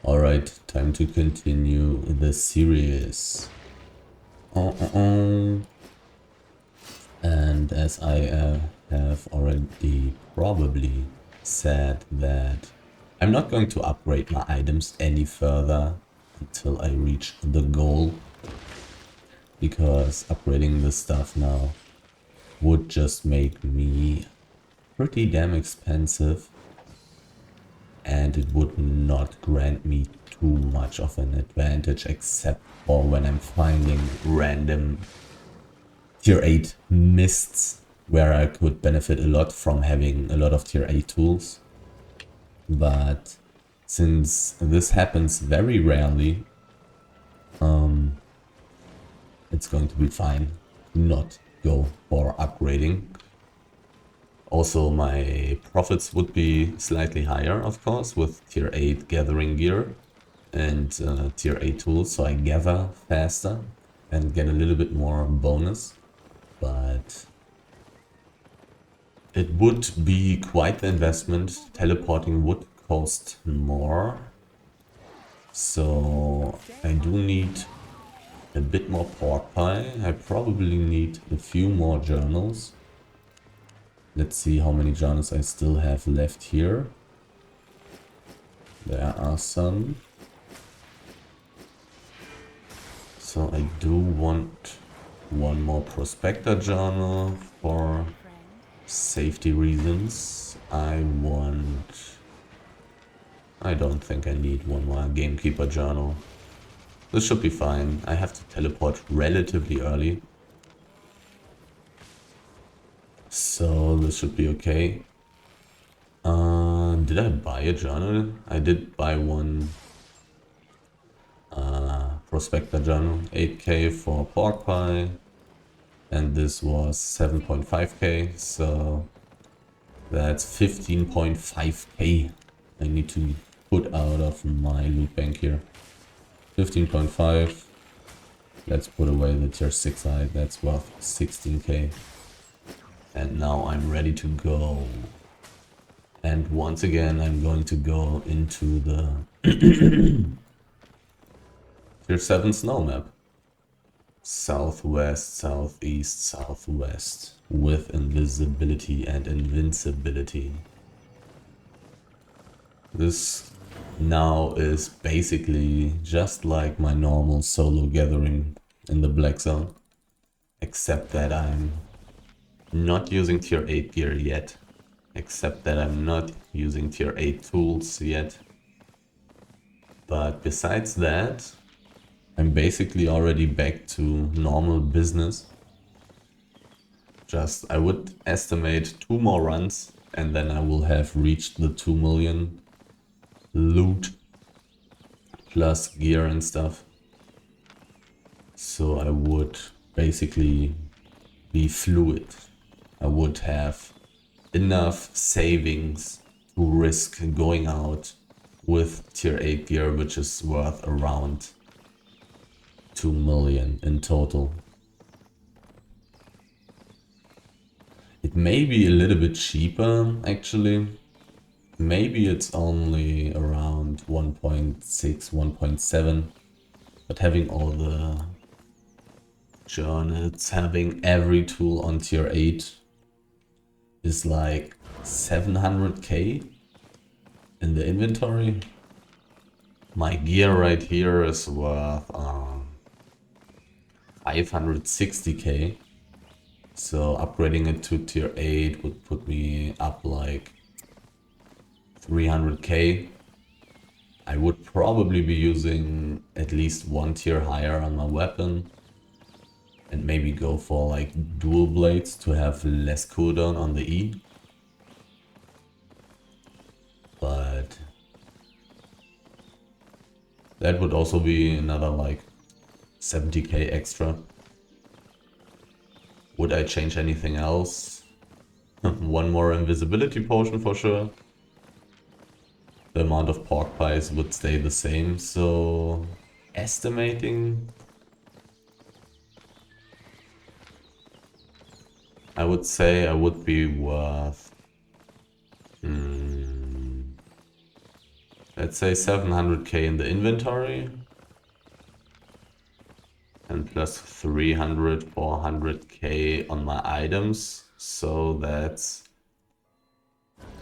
Alright, time to continue the series. And as I have already probably said that I'm not going to upgrade my items any further until I reach the goal, because upgrading this stuff now would just make me pretty damn expensive, and it would not grant me too much of an advantage except for when I'm finding random tier 8 mists where I could benefit a lot from having a lot of tier 8 tools. But since this happens very rarely, it's going to be fine to not go for upgrading. Also, my profits would be slightly higher, of course, with tier 8 gathering gear and tier 8 tools, so I gather faster and get a little bit more bonus. But it would be quite the investment. Teleporting would cost more. So I do need a bit more pork pie. I probably need a few more journals. Let's see how many journals I still have left here. There are some. So I do want one more prospector journal for safety reasons. I don't think I need one more gamekeeper journal. This should be fine. I have to teleport relatively early, so this should be okay. Did I buy a journal? I did buy one prospector journal, 8k for pork pie, and this was 7.5k, so that's 15.5k I need to put out of my loot bank here. 15.5. Let's put away the tier 6 side, that's worth 16k. And now I'm ready to go. And once again, I'm going to go into the tier 7 snow map. Southwest, southeast, southwest. With invisibility and invincibility. This now is basically just like my normal solo gathering in the Black Zone. Except that I'm not using tier 8 gear yet. Except that I'm not using tier 8 tools yet. But besides that, I'm basically already back to normal business. Just, I would estimate 2 more runs and then I will have reached the 2 million loot plus gear and stuff. So I would basically be fluid. I would have enough savings to risk going out with tier 8 gear, which is worth around 2 million in total. It may be a little bit cheaper actually. Maybe it's only around 1.6, 1.7, but having all the journals, having every tool on tier 8 is like 700k in the inventory. My gear right here is worth 560k. So upgrading it to tier 8 would put me up like 300k. I would probably be using at least one tier higher on my weapon. And maybe go for like dual blades to have less cooldown on the E. But that would also be another like 70k extra. Would I change anything else? One more invisibility potion for sure. The amount of pork pies would stay the same, so estimating, I would say I would be worth let's say 700k in the inventory. And plus 300, 400k on my items. So that's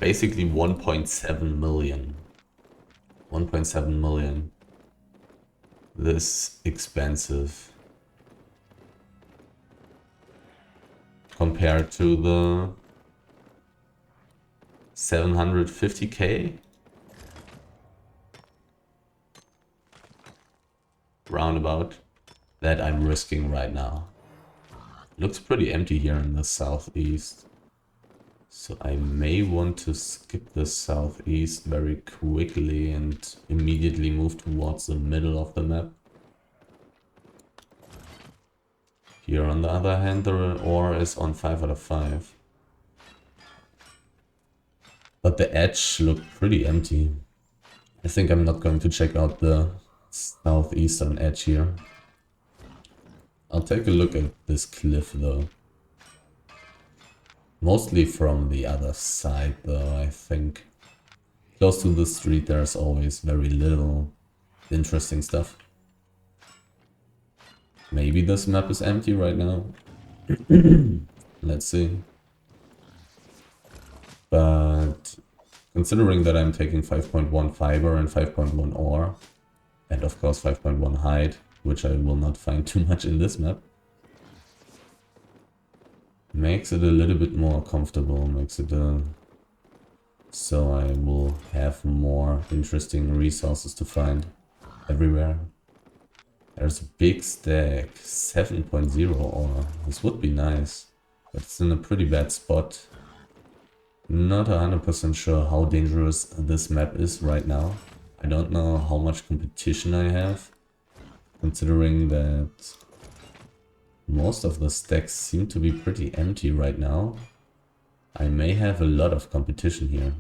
basically 1.7 million. 1.7 million. This expensive. Compared to the 750k. Roundabout. That I'm risking right now. Looks pretty empty here in the southeast. So I may want to skip the southeast very quickly and immediately move towards the middle of the map. Here on the other hand, the ore is on 5 out of 5. But the edge looked pretty empty. I think I'm not going to check out the southeastern edge here. I'll take a look at this cliff though. Mostly from the other side though, I think. Close to the street there's always very little interesting stuff. Maybe this map is empty right now. Let's see. But considering that I'm taking 5.1 fiber and 5.1 ore, and of course 5.1 hide, which I will not find too much in this map, makes it a little bit more comfortable, makes it so I will have more interesting resources to find everywhere. There's a big stack, 7.0 ore. This would be nice, but it's in a pretty bad spot. Not 100% sure how dangerous this map is right now. I don't know how much competition I have, considering that most of the stacks seem to be pretty empty right now. I may have a lot of competition here.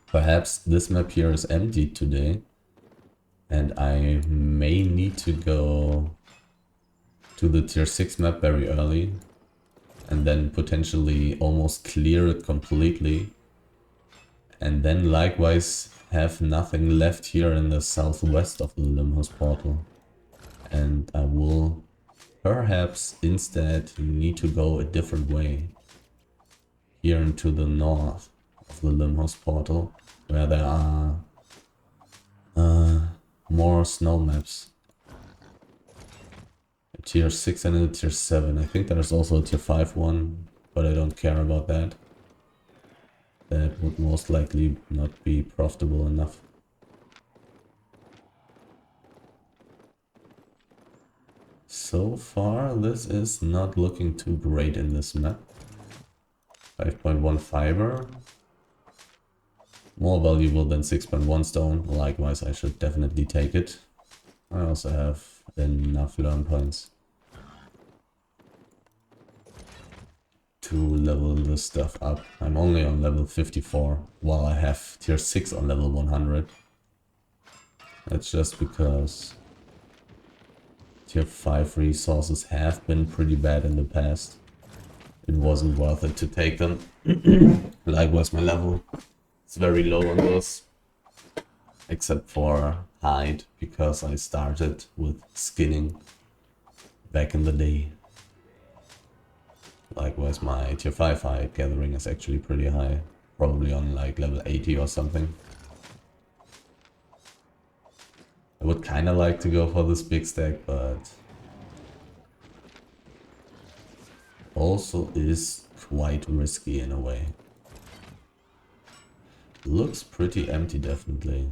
Perhaps this map here is empty today, and I may need to go to the tier 6 map very early, and then potentially almost clear it completely, and then likewise have nothing left here in the southwest of the Lymhurst Portal. And I will perhaps instead need to go a different way, here into the north of the Lymhurst Portal, where there are more snow maps. A tier 6 and a tier 7. I think there's also a tier 5 one, but I don't care about that. That would most likely not be profitable enough. So far, this is not looking too great in this map. 5.1 fiber. More valuable than 6.1 stone. Likewise, I should definitely take it. I also have enough learn points to level this stuff up. I'm only on level 54, while I have tier 6 on level 100. That's just because tier 5 resources have been pretty bad in the past. It wasn't worth it to take them. Likewise, my level is very low on those, except for hide, because I started with skinning back in the day. Likewise, my tier 5 hide gathering is actually pretty high, probably on like level 80 or something. I would kind of like to go for this big stack, but also is quite risky in a way. Looks pretty empty, definitely.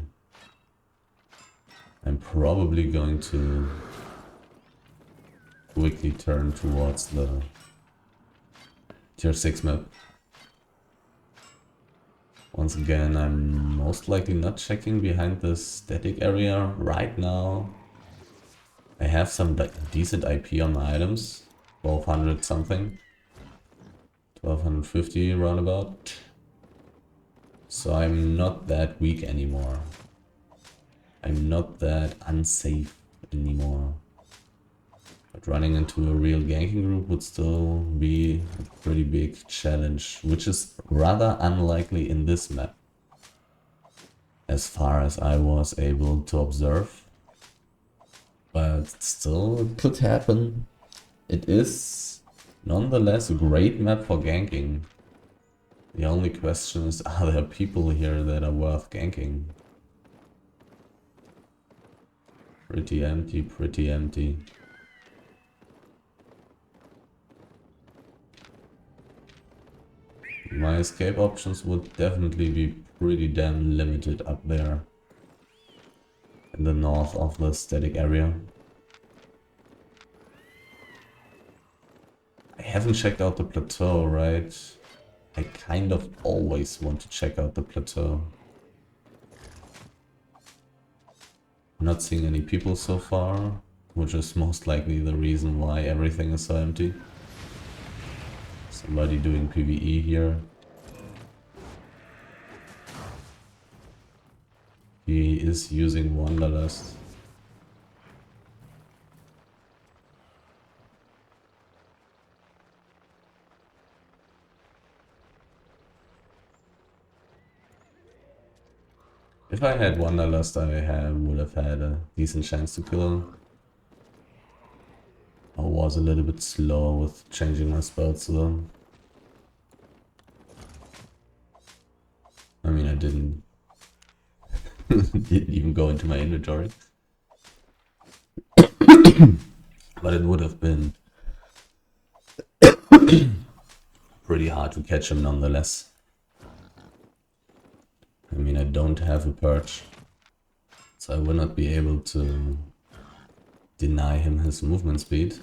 I'm probably going to quickly turn towards the tier 6 map. Once again, I'm most likely not checking behind the static area right now. I have some decent IP on my items, 1200 something, 1250 roundabout. So I'm not that weak anymore. I'm not that unsafe anymore. But running into a real ganking group would still be a pretty big challenge, which is rather unlikely in this map. as far as I was able to observe. But still, it could happen. It is nonetheless a great map for ganking. The only question is, are there people here that are worth ganking? Pretty empty, pretty empty. My escape options would definitely be pretty damn limited up there in the north of the static area. I haven't checked out the plateau, right? I kind of always want to check out the plateau. Not seeing any people so far, which is most likely the reason why everything is so empty. Somebody doing PvE here. He is using Wanderlust. If I had Wanderlust, would have had a decent chance to kill him. I was a little bit slow with changing my spells though. I mean, I didn't even go into my inventory. But it would have been pretty hard to catch him nonetheless. I mean, I don't have a perch, so I will not be able to deny him his movement speed.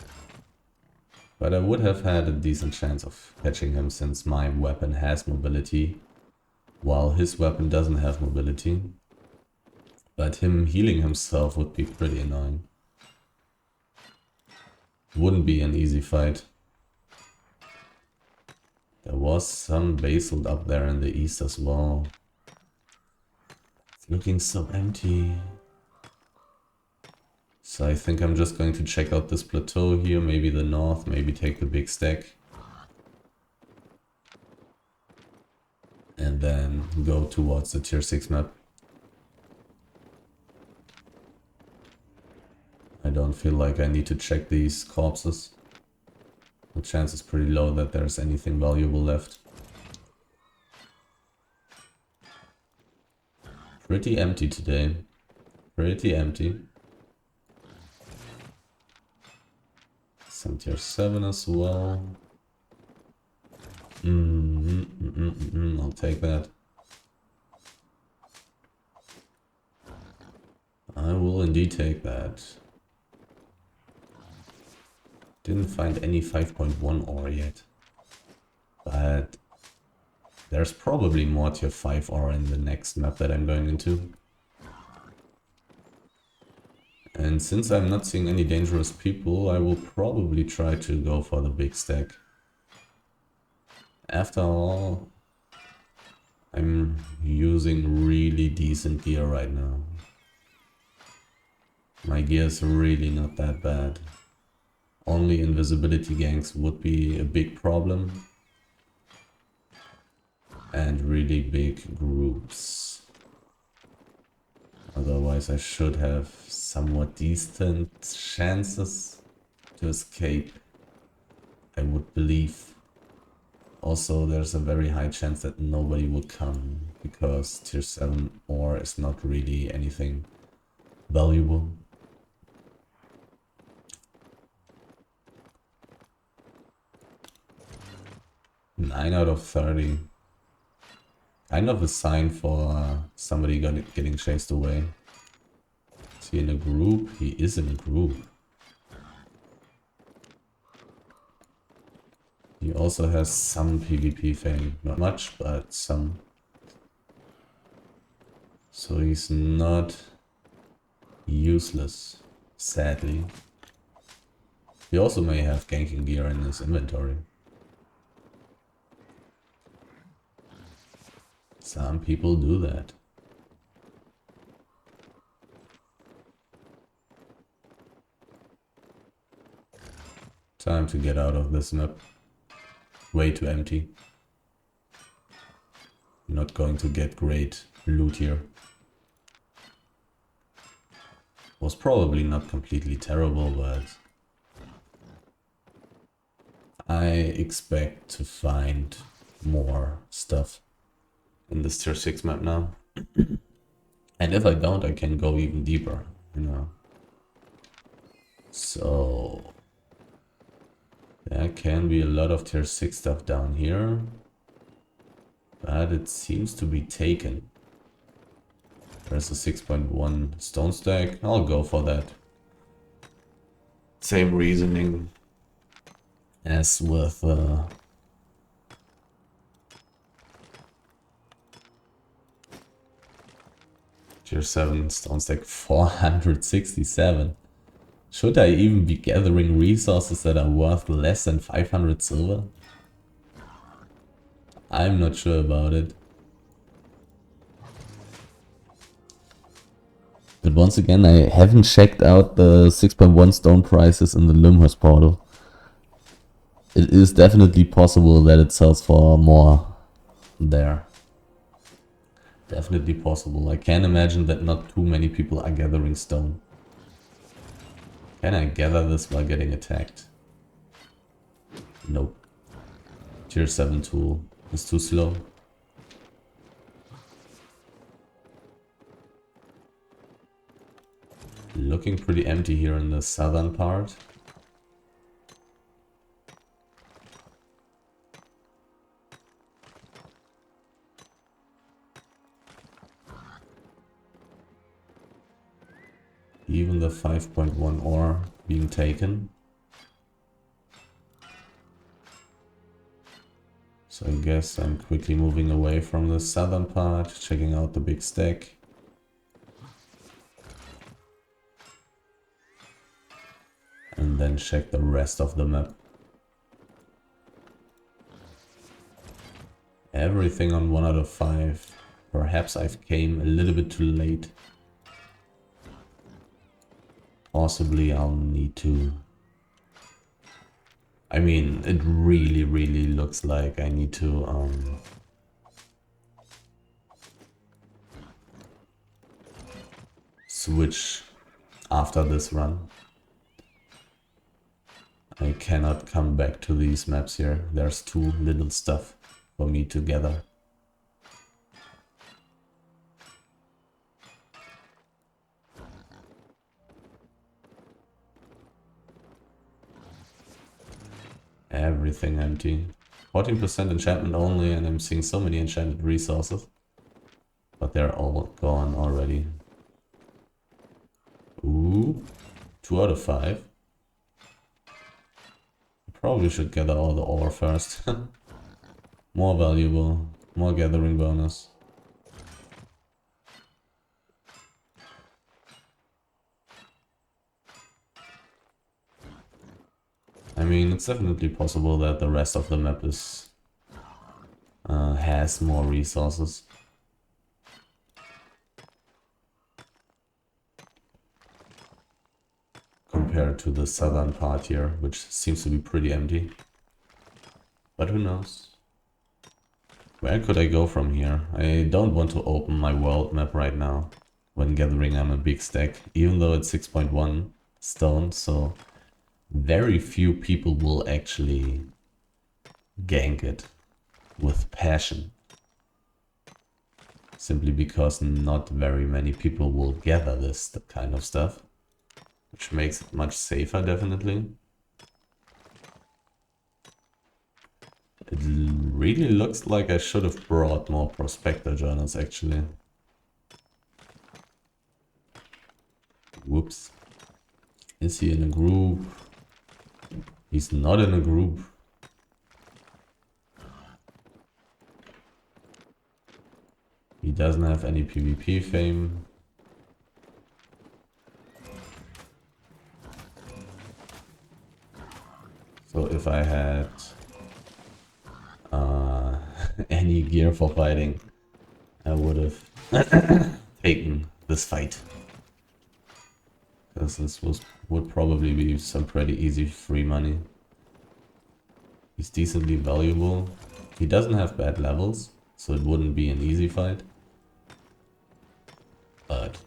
But I would have had a decent chance of catching him since my weapon has mobility, while his weapon doesn't have mobility. But him healing himself would be pretty annoying. Wouldn't be an easy fight. There was some basalt up there in the east as well. It's looking so empty. So I think I'm just going to check out this plateau here, maybe the north, maybe take the big stack. And then go towards the tier 6 map. I don't feel like I need to check these corpses. The chance is pretty low that there's anything valuable left. Pretty empty today. Pretty empty. Some tier 7 as well. I'll take that. I will indeed take that. Didn't find any 5.1 ore yet. But there's probably more tier 5 ore in the next map that I'm going into. And since I'm not seeing any dangerous people, I will probably try to go for the big stack. After all, I'm using really decent gear right now. My gear is really not that bad. Only invisibility ganks would be a big problem. And really big groups. Otherwise I should have somewhat decent chances to escape, I would believe. Also, there's a very high chance that nobody would come, because tier 7 ore is not really anything valuable. Nine out of 30. Kind of a sign for somebody getting chased away. Is he in a group? He is in a group. He also has some PvP fame. Not much, but some. So he's not useless, sadly. He also may have ganking gear in his inventory. Some people do that. Time to get out of this map. Way too empty. Not going to get great loot here. Was probably not completely terrible, but I expect to find more stuff in this tier 6 map now. And if I don't, I can go even deeper, you know. So there can be a lot of tier 6 stuff down here, but it seems to be taken. There's a 6.1 stone stack. I'll go for that. Same reasoning as with tier 7 stone stack 467. Should I even be gathering resources that are worth less than 500 silver? I'm not sure about it. But once again, I haven't checked out the 6.1 stone prices in the Lymhurst Portal. It is definitely possible that it sells for more there. Definitely possible. I can imagine that not too many people are gathering stone. Can I gather this while getting attacked? Nope. Tier 7 tool is too slow. Looking pretty empty here in the southern part. Even the 5.1 ore being taken. So I guess I'm quickly moving away from the southern part, checking out the big stack. And then check the rest of the map. Everything on 1 out of 5. Perhaps I've came a little bit too late. Possibly I'll need to... I mean, it really looks like I need to switch after this run. I cannot come back to these maps here. There's too little stuff for me to gather. Everything empty. 14% enchantment only, and I'm seeing so many enchanted resources. But they're all gone already. Ooh, 2 out of 5. Probably should gather all the ore first. More valuable, more gathering bonus. I mean, it's definitely possible that the rest of the map is has more resources. Compared to the southern part here, which seems to be pretty empty. But who knows? Where could I go from here? I don't want to open my world map right now when gathering on a big stack, even though it's 6.1 stone, so very few people will actually gank it with passion. Simply because not very many people will gather this kind of stuff, which makes it much safer, definitely. It really looks like I should have brought more prospector journals, actually. Whoops. Is he in a group? He's not in a group. He doesn't have any PvP fame. So if I had any gear for fighting, I would have taken this fight. Because this would probably be some pretty easy free money. He's decently valuable. He doesn't have bad levels, so it wouldn't be an easy fight. But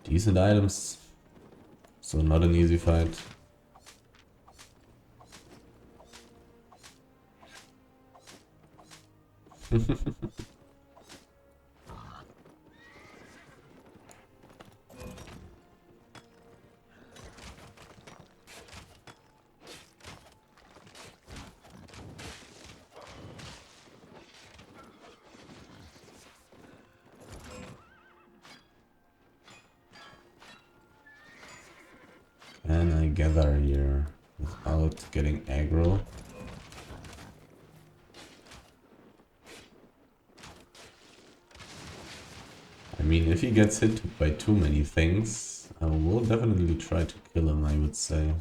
Decent items. So not an easy fight. Can I gather here without getting aggro? I mean, if he gets hit by too many things, I will definitely try to kill him, I would say.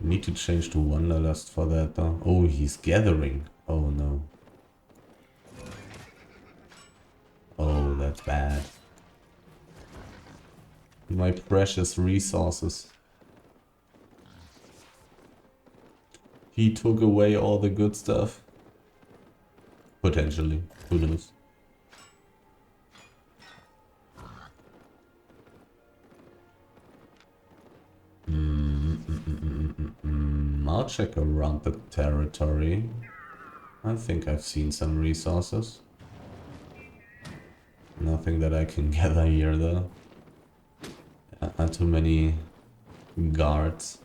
Need to change to Wanderlust for that though. Oh, he's gathering. Oh no. Oh, that's bad. My precious resources. He took away all the good stuff. Potentially. Who knows? I'll check around the territory. I think I've seen some resources. Nothing that I can gather here though. Not too many guards.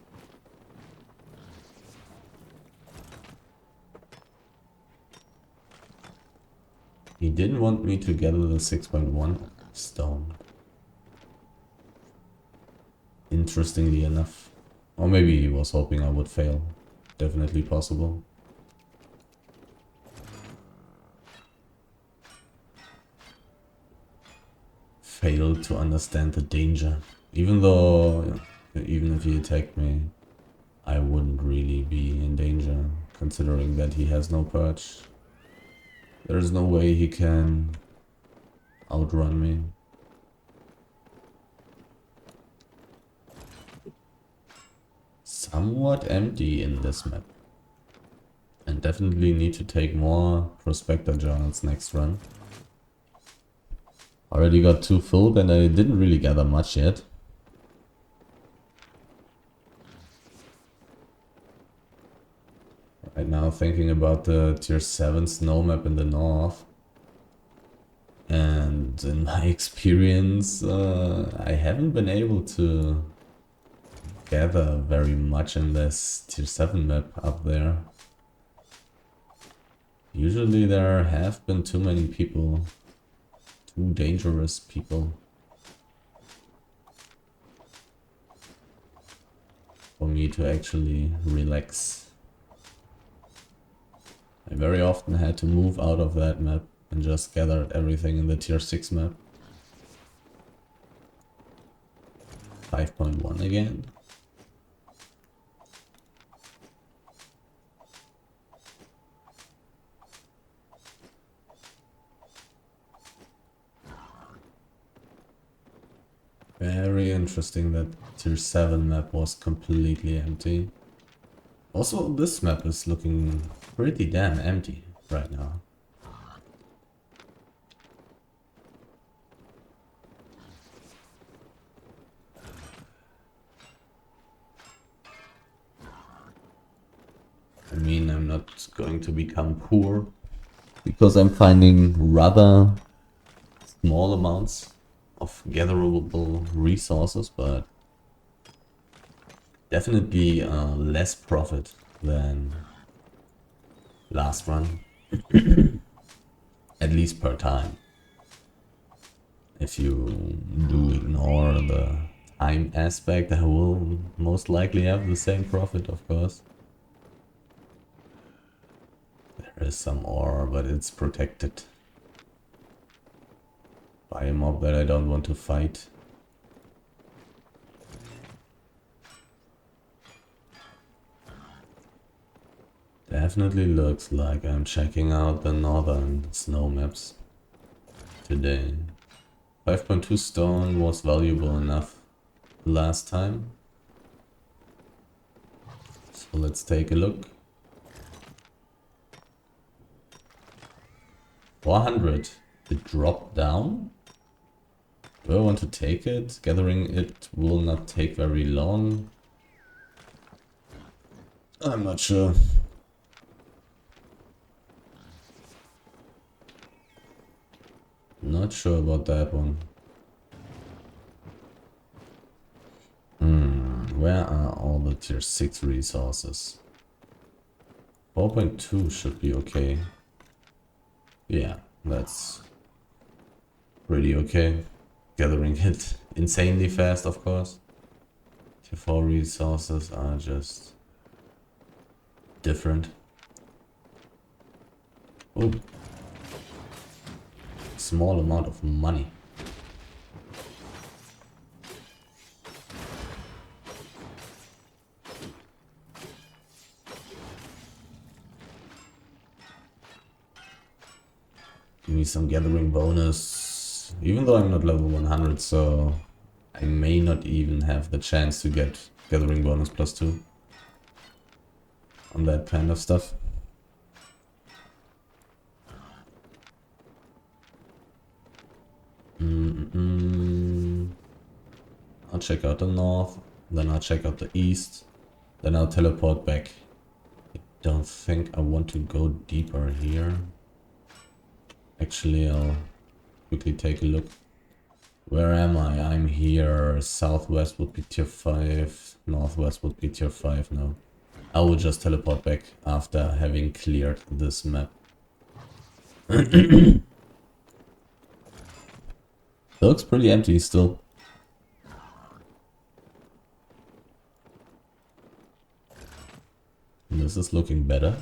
He didn't want me to gather the 6.1 stone. Interestingly enough. Or maybe he was hoping I would fail. Definitely possible. Failed to understand the danger. Even though, even if he attacked me, I wouldn't really be in danger, considering that he has no perch. There's no way he can outrun me. Somewhat empty in this map. And definitely need to take more prospector journals next run. Already got 2 filled and I didn't really gather much yet. Right now thinking about the tier 7 snow map in the north. And in my experience, I haven't been able to gather very much in this tier 7 map up there. Usually there have been too many people. Too dangerous people. For me to actually relax. I very often had to move out of that map and just gathered everything in the tier 6 map. 5.1 again. Very interesting that tier 7 map was completely empty. Also, this map is looking pretty damn empty right now. I mean, I'm not going to become poor because I'm finding rather small amounts of gatherable resources, but definitely less profit than last run. At least per time. If you do ignore the time aspect, I will most likely have the same profit, of course. There is some ore, but it's protected by a mob that I don't want to fight. Definitely looks like I'm checking out the northern snow maps today. 5.2 stone was valuable enough last time. So let's take a look. 400. It dropped down. Do I want to take it? Gathering it will not take very long. I'm not sure. Not sure about that one. Where are all the tier 6 resources? 4.2 should be okay. Yeah, that's pretty okay. Gathering it insanely fast, of course. Tier 4 resources are just different. Oh, small amount of money. Give me some gathering bonus, even though I'm not level 100, so I may not even have the chance to get gathering bonus +2 on that kind of stuff. I'll check out the north, then I'll check out the east, then I'll teleport back. I don't think I want to go deeper here. Actually, I'll quickly take a look. Where am I? I'm here. Southwest would be tier 5. Northwest would be tier 5 now. I will just teleport back after having cleared this map. Looks pretty empty still. This is looking better.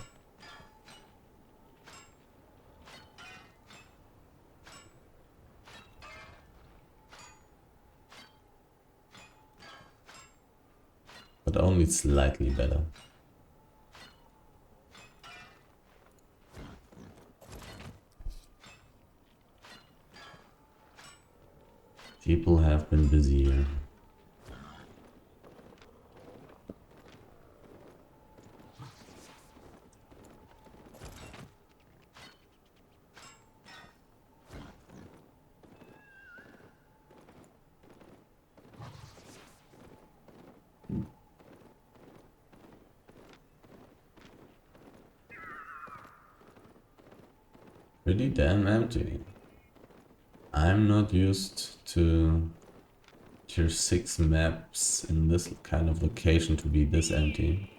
But only slightly better. People have been busy here. Pretty damn empty. I'm not used to tier 6 maps in this kind of location to be this empty.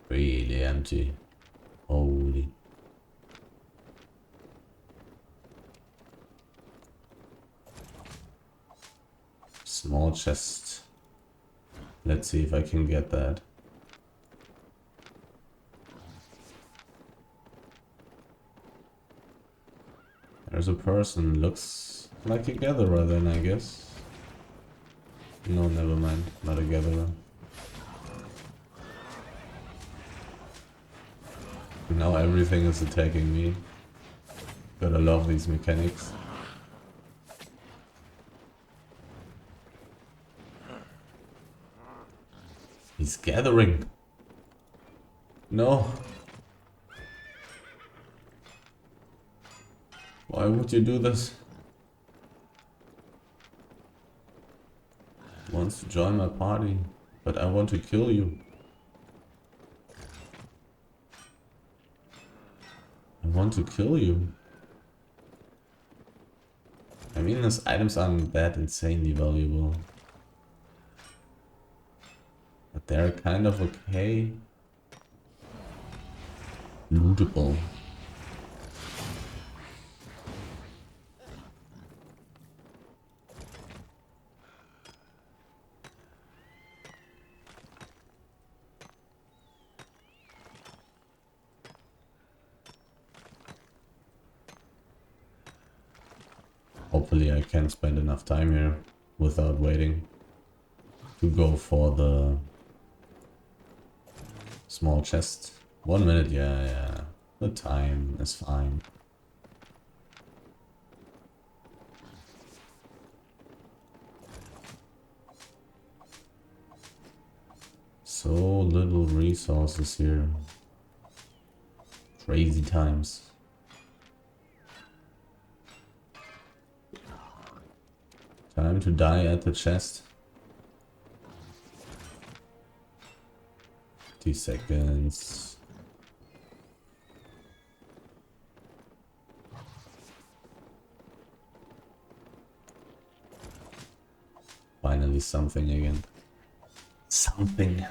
Really empty. Holy. Small chest. Let's see if I can get that. There's a person. Looks like a gatherer then, I guess. No, never mind. Not a gatherer. Now everything is attacking me. Gotta love these mechanics. He's gathering. No. Why would you do this? Wants to join my party, but I want to kill you. I want to kill you. I mean, his items aren't that insanely valuable. But they're kind of okay. Lootable. Hopefully I can spend enough time here without waiting to go for the small chest. 1 minute, yeah. The time is fine. So little resources here. Crazy times. Time to die at the chest. 50 seconds. Finally something again. Something.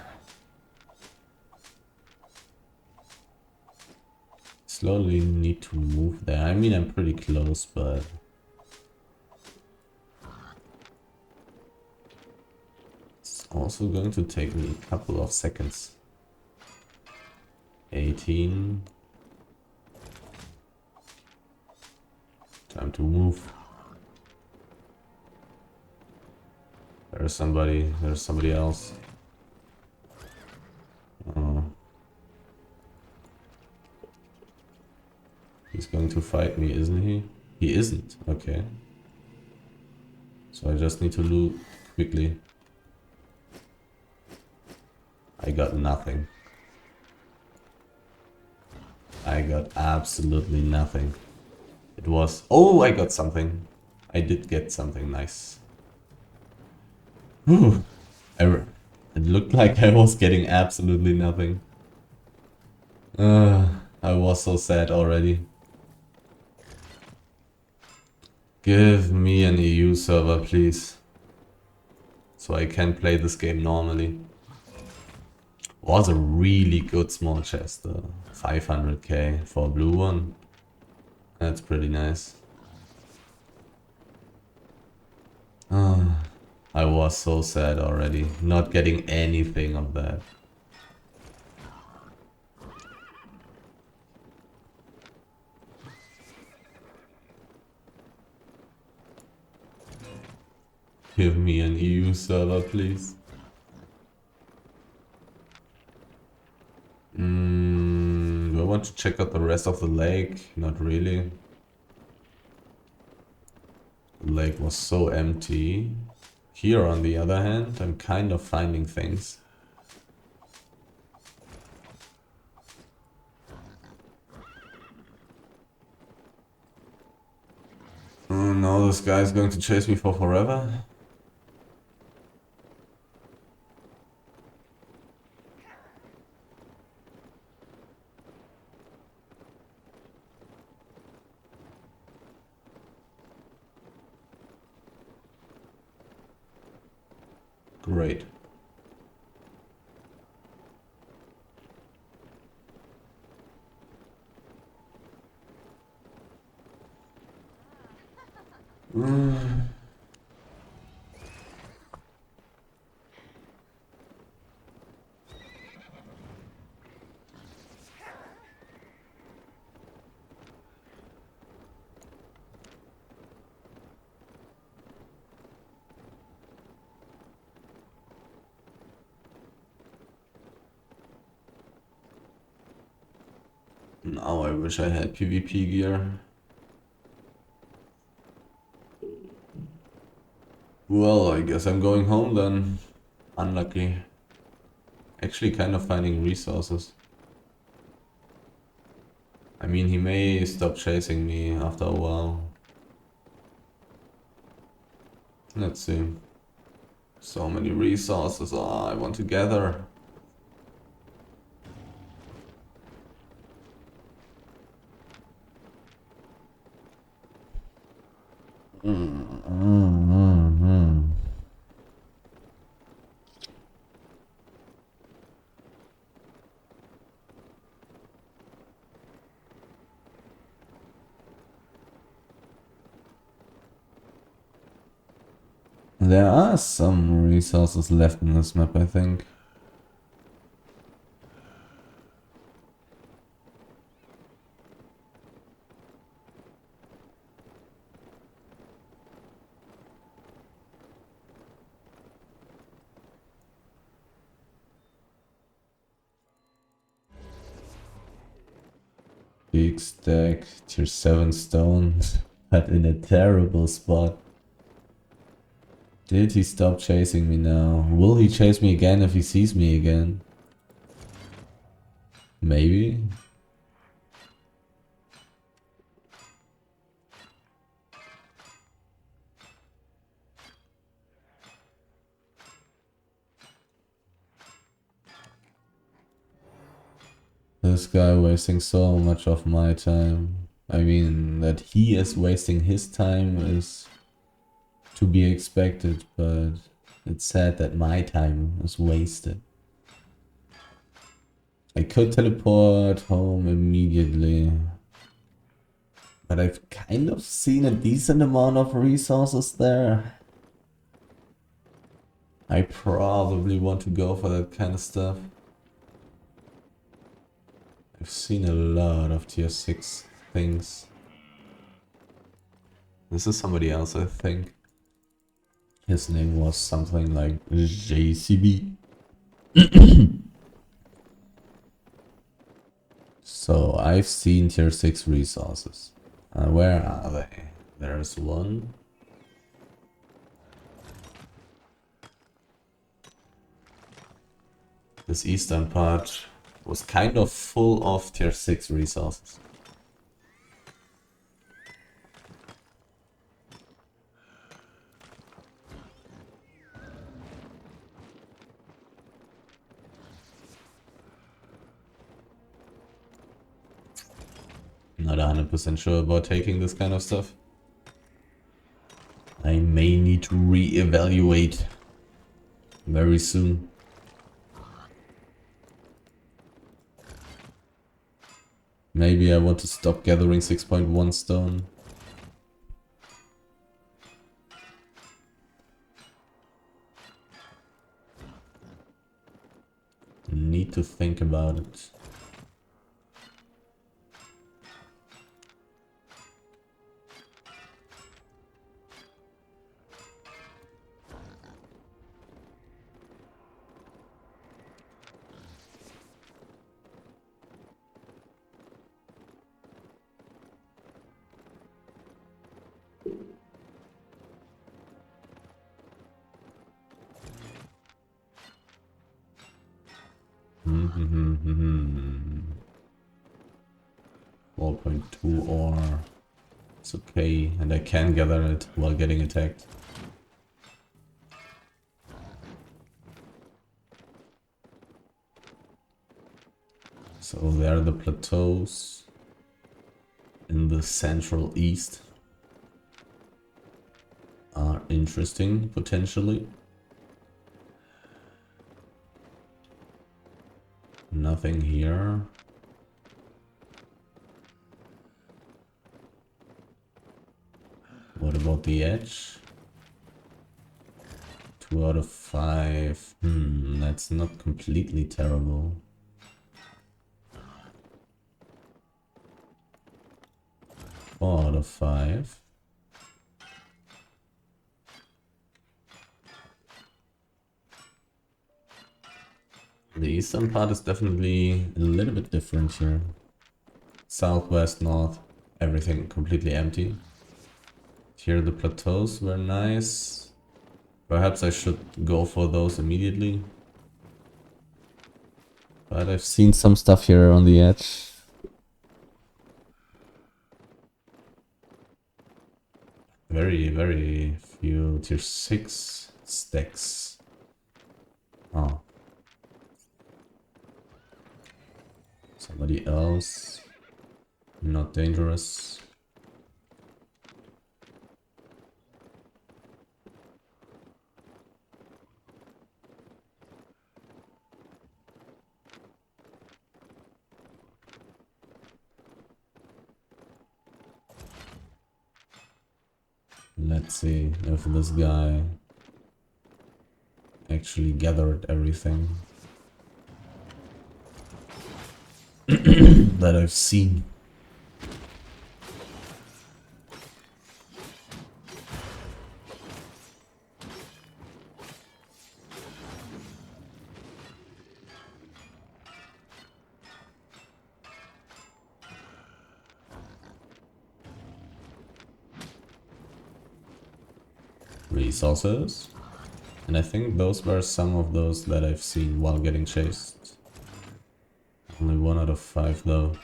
Slowly need to move there. I mean, I'm pretty close, but it's also going to take me a couple of seconds. 18. Time to move. There's somebody else. Oh. He's going to fight me, isn't he? He isn't. Okay. So I just need to loot quickly. I got nothing. I got absolutely nothing. It was... Oh, I got something. I did get something nice. Whew. It looked like I was getting absolutely nothing. I was so sad already. Give me an EU server, please. So I can play this game normally. Was a really good small chest, 500k for a blue one. That's pretty nice. I was so sad already, not getting anything of that. Give me an EU server, please. Do I want to check out the rest of the lake? Not really. The lake was so empty. Here, on the other hand, I'm kind of finding things. Oh no, this guy's going to chase me for forever. Great. Now I wish I had PvP gear. Well, I guess I'm going home then. Unlucky. Actually kind of finding resources. I mean, he may stop chasing me after a while. Let's see. So many resources. Oh, I want to gather. There are some resources left in this map, I think. Big stack, tier 7 stone, but in a terrible spot. Did he stop chasing me now? Will he chase me again if he sees me again? Maybe. This guy wasting so much of my time. I mean, that he is wasting his time is to be expected, but it's sad that my time is wasted. I could teleport home immediately, but I've kind of seen a decent amount of resources there. I probably want to go for that kind of stuff. I've seen a lot of tier 6 things. This is somebody else, I think. His name was something like JCB. So I've seen tier 6 resources. Where are they? There's one. This eastern part was kind of full of tier 6 resources. Not 100% sure about taking this kind of stuff. I may need to re-evaluate very soon. Maybe I want to stop gathering 6.1 stone. Need to think about it. Mm-hmm. 4.2 ore. It's okay, and I can gather it while getting attacked. So there are the plateaus in the central east. Are interesting, potentially. Nothing here. What about the edge? 2 out of 5. That's not completely terrible. 4 out of 5. The eastern part is definitely a little bit different here. Southwest, north, everything completely empty. Here the plateaus were nice. Perhaps I should go for those immediately. But I've seen some stuff here on the edge. Very, very few tier 6 stacks. Oh. Somebody else. Not dangerous. Let's see if this guy actually gathered everything that I've seen. Resources. And I think those were some of those that I've seen while getting chased. Only 1 out of 5 though.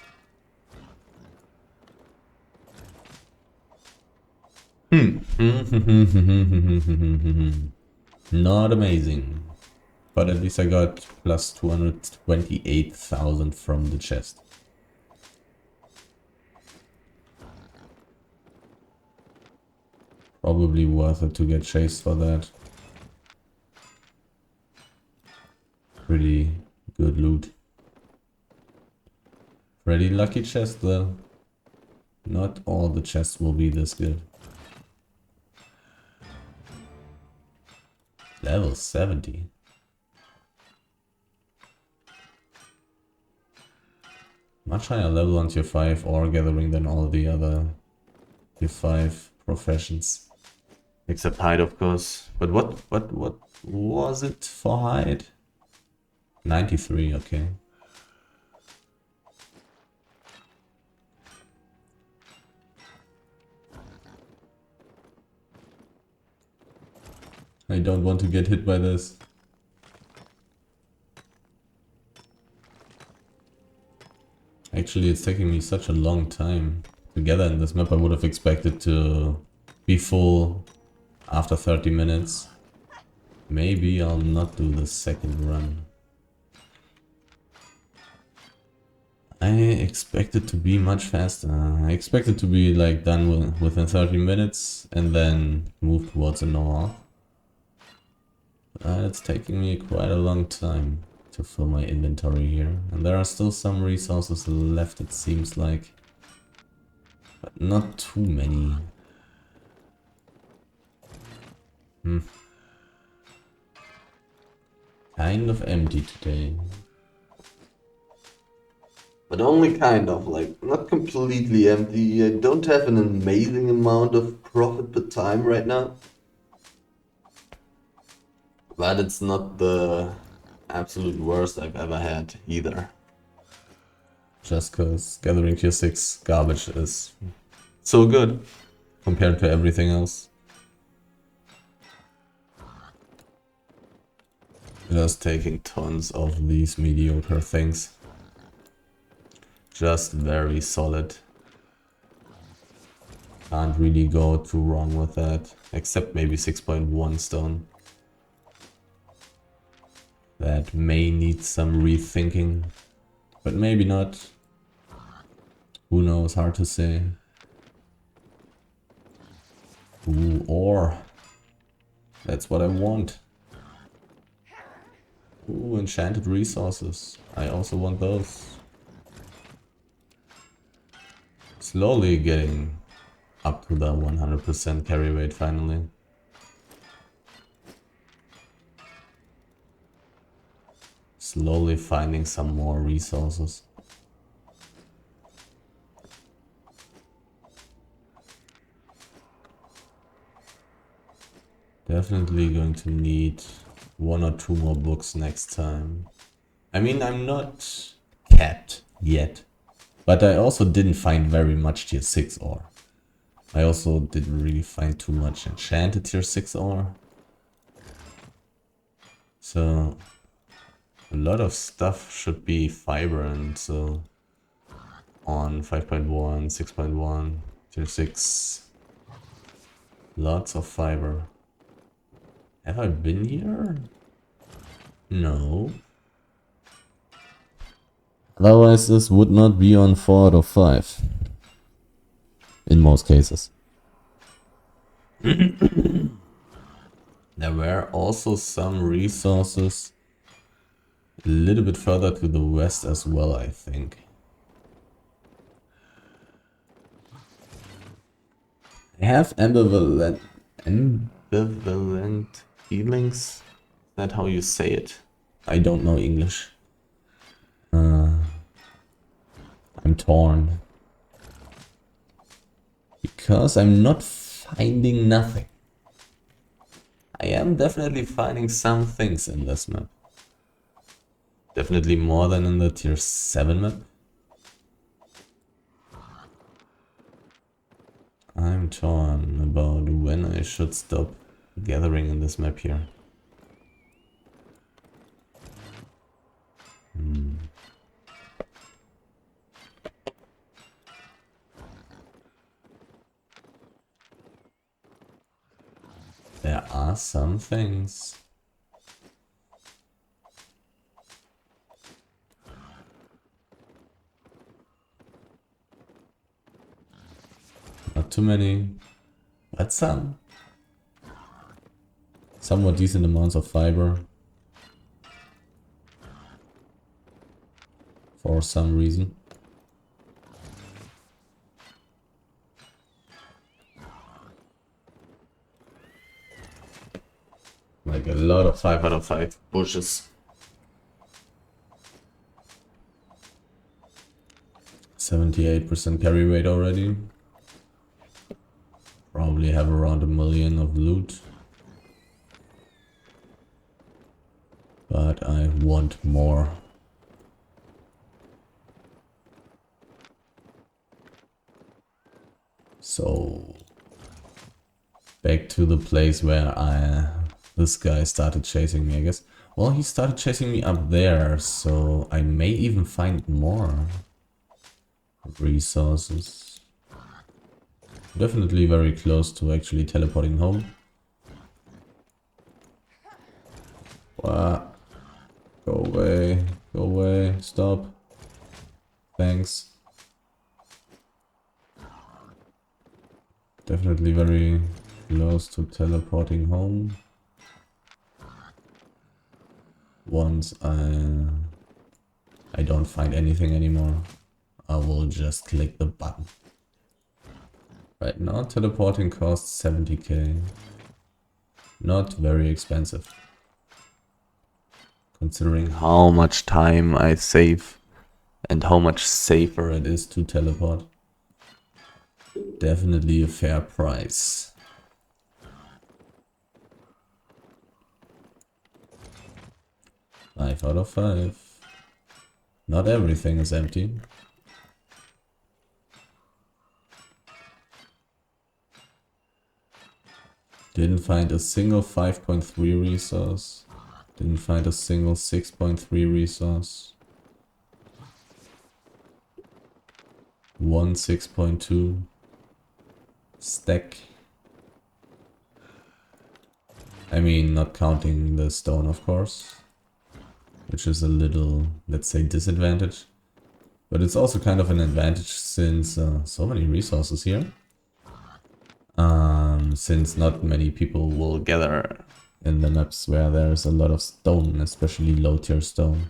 Not amazing. But at least I got plus 228,000 from the chest. Probably worth it to get chased for that. Pretty good loot. Pretty lucky chest though. Not all the chests will be this good. Level 70. Much higher level on tier 5 ore gathering than all the other tier 5 professions. Except hide, of course. But what was it for hide? 93, okay. I don't want to get hit by this. Actually, it's taking me such a long time to gather in this map. I would have expected to be full after 30 minutes. Maybe I'll not do the second run. I expect it to be much faster. I expect it to be like done within 30 minutes and then move towards the north. But it's taking me quite a long time to fill my inventory here. And there are still some resources left, it seems like. But not too many. Kind of empty today. But only kind of, like, not completely empty. I don't have an amazing amount of profit per time right now. But it's not the absolute worst I've ever had either. Just cause gathering tier 6 garbage is so good compared to everything else. Just taking tons of these mediocre things. Just very solid. Can't really go too wrong with that. Except maybe 6.1 stone. That may need some rethinking. But maybe not. Who knows, hard to say. Ooh, ore. That's what I want. Ooh, enchanted resources. I also want those. Slowly getting up to the 100% carry rate finally. Slowly finding some more resources. Definitely going to need 1 or 2 more books next time. I mean, I'm not capped yet. But I also didn't find very much tier 6 ore. I also didn't really find too much enchanted tier 6 ore. So a lot of stuff should be fiber, and so on 5.1, 6.1, tier 6. Lots of fiber. Have I been here? No. Otherwise this would not be on 4 out of 5. In most cases. There were also some resources a little bit further to the west as well, I think. I have ambivalent feelings. Is that how you say it? I don't know English. I'm torn. Because I'm not finding nothing. I am definitely finding some things in this map. Definitely more than in the tier 7 map. I'm torn about when I should stop gathering in this map here? There are some things. Not too many, but some. Somewhat decent amounts of fiber. For some reason. Like a lot of 5 out of 5 bushes. 78% carry rate already. Probably have around 1 million of loot. But I want more. So back to the place where this guy started chasing me, I guess. Well, he started chasing me up there, so I may even find more resources. Definitely very close to actually teleporting home. What? Go away, stop. Thanks. Definitely very close to teleporting home. Once I don't find anything anymore, I will just click the button. Right now teleporting costs 70k. Not very expensive. Considering how much time I save and how much safer it is to teleport. Definitely a fair price. Five out of 5. Not everything is empty. Didn't find a single 5.3 resource. Didn't find a single 6.3 resource. One 6.2 stack. I mean, not counting the stone, of course, which is a little, let's say, disadvantage. But it's also kind of an advantage since so many resources here. Since not many people will gather in the maps where there's a lot of stone, especially low tier stone.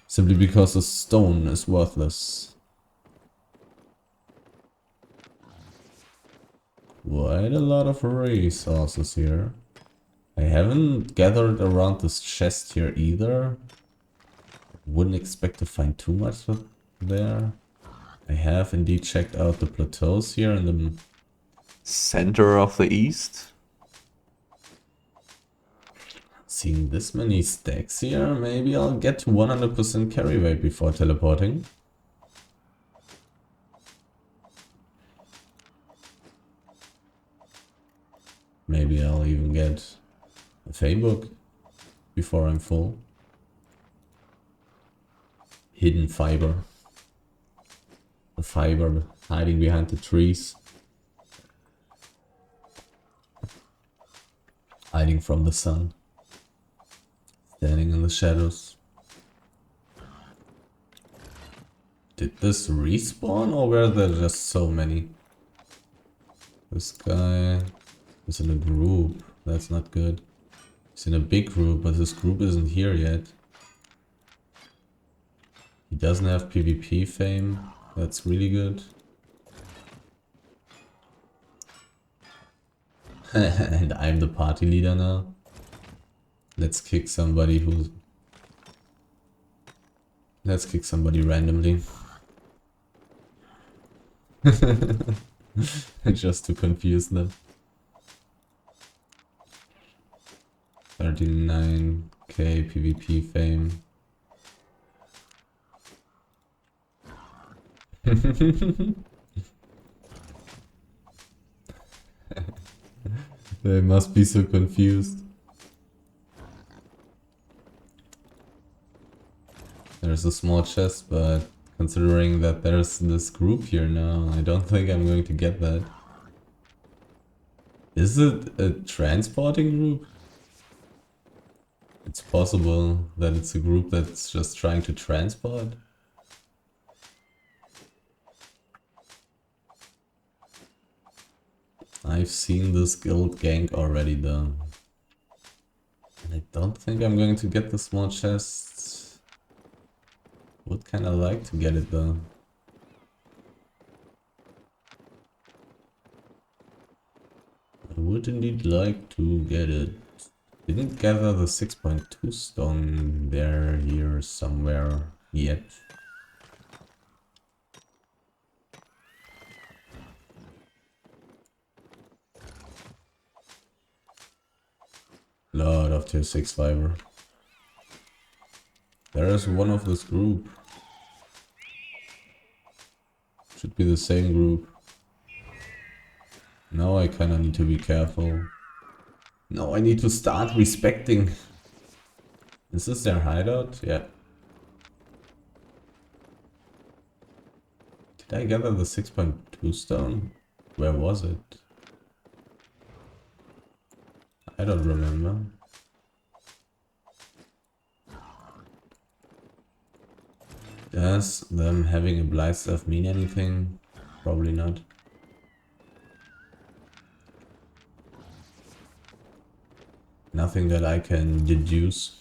Simply because the stone is worthless. Quite a lot of resources here. I haven't gathered around this chest here either. Wouldn't expect to find too much there. I have indeed checked out the plateaus here in the center of the east. Seeing this many stacks here, maybe I'll get to 100% carry rate before teleporting. Maybe I'll even get a fame book before I'm full. Hidden fiber. The fiber hiding behind the trees. Hiding from the sun. Standing in the shadows. Did this respawn or were there just so many? This guy is in a group. That's not good. He's in a big group, but this group isn't here yet. He doesn't have PvP fame. That's really good. And I'm the party leader now. Let's kick somebody who's... Let's kick somebody randomly. Just to confuse them. 39k PvP fame. They must be so confused. There's a small chest, but considering that there's this group here now, I don't think I'm going to get that. Is it a transporting group? It's possible that it's a group that's just trying to transport. I've seen this guild gank already though. And I don't think I'm going to get the small chest. Would kinda like to get it though. I would indeed like to get it. Didn't gather the 6.2 stone there, here, somewhere yet. Lot of tier 6 fiber. There is one of this group. Should be the same group. Now I kinda need to be careful. No, I need to start respecting. Is this their hideout? Yeah. Did I gather the 6.2 stone? Where was it? I don't remember. Does them having a blight staff mean anything? Probably not. Nothing that I can deduce.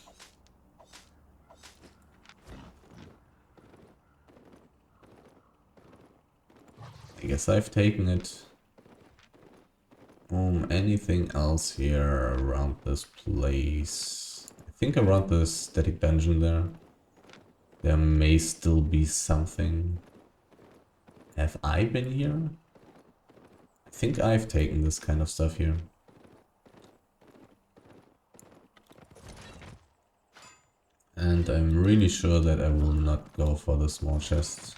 I guess I've taken it. Anything else here around this place? I think around the static dungeon there may still be something. Have I been here? I think I've taken this kind of stuff here. And I'm really sure that I will not go for the small chests.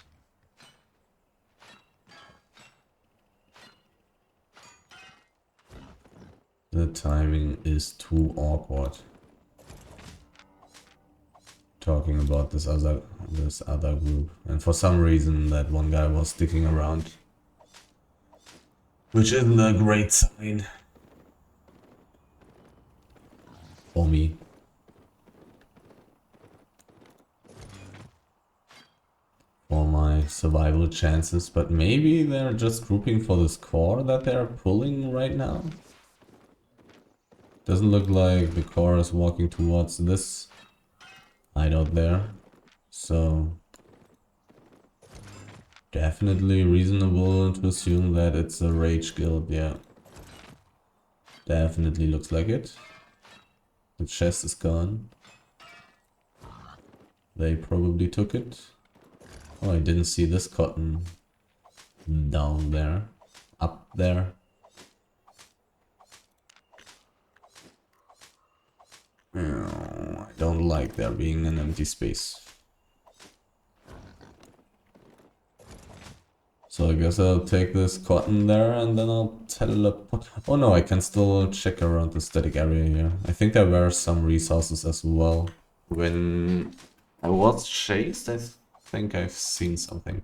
The timing is too awkward. Talking about this other group. And for some reason that one guy was sticking around. Which isn't a great sign. For me. For my survival chances, but maybe they're just grouping for this core that they're pulling right now. Doesn't look like the core is walking towards this hideout there, so definitely reasonable to assume that it's a rage guild. Yeah, definitely looks like it. The chest is gone. They probably took it. Oh, I didn't see this cotton down there, up there. Oh, I don't like there being an empty space. So I guess I'll take this cotton there and then I'll teleport. Oh no, I can still check around the static area here. I think there were some resources as well. When I was chased, I think I've seen something.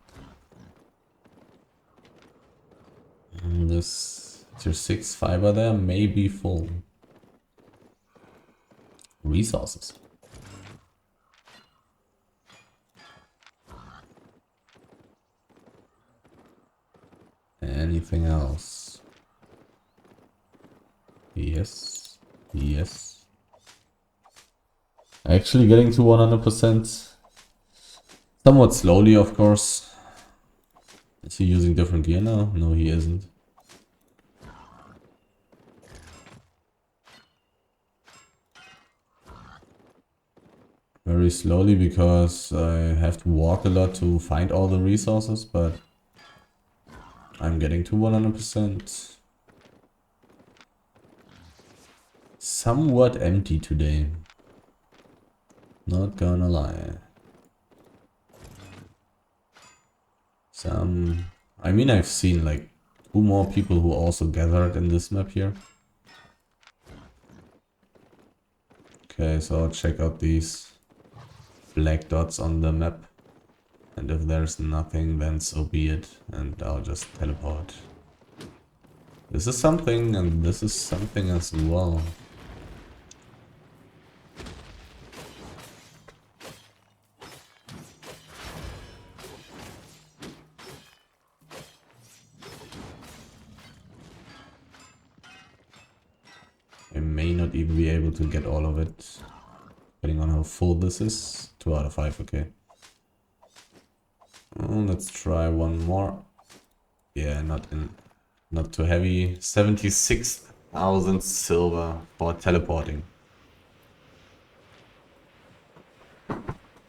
This tier 6 fiber there may be full. Resources. Anything else? Yes. Yes. Actually getting to 100%. Somewhat slowly, of course. Is he using different gear now? No, he isn't. Very slowly because I have to walk a lot to find all the resources, but I'm getting to 100%. Somewhat empty today. Not gonna lie. I mean, I've seen like 2 more people who also gathered in this map here. Okay, so I'll check out these black dots on the map. And if there's nothing, then so be it. And I'll just teleport. This is something, and this is something as well. I may not even be able to get all of it, depending on how full this is. 2 out of 5, okay. Let's try one more. Yeah, not too heavy. 76,000 silver for teleporting.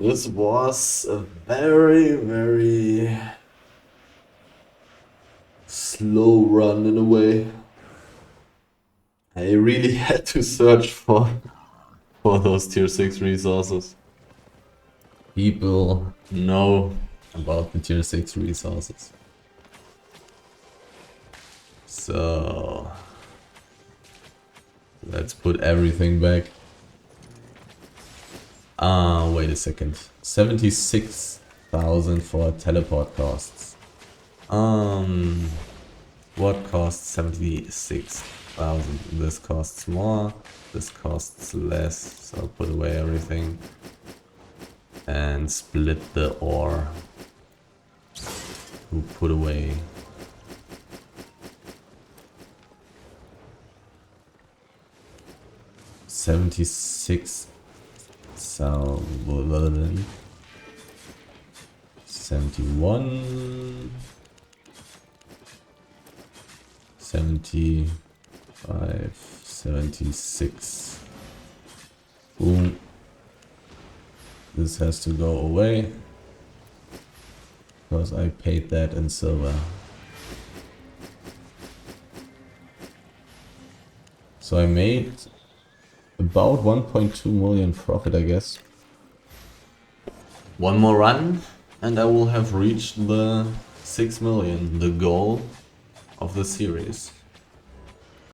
This was a very, very slow run in a way. I really had to search for those tier 6 resources. People know about the tier 6 resources. So let's put everything back. Wait a second. 76,000 for teleport costs. What costs 76,000? This costs more, this costs less, so I'll put away everything and split the ore. Who put away? $76,000. 71. 75, 76. Boom. This has to go away because I paid that in silver. So I made about 1.2 million profit, I guess. One more run and I will have reached the 6 million, the goal of the series.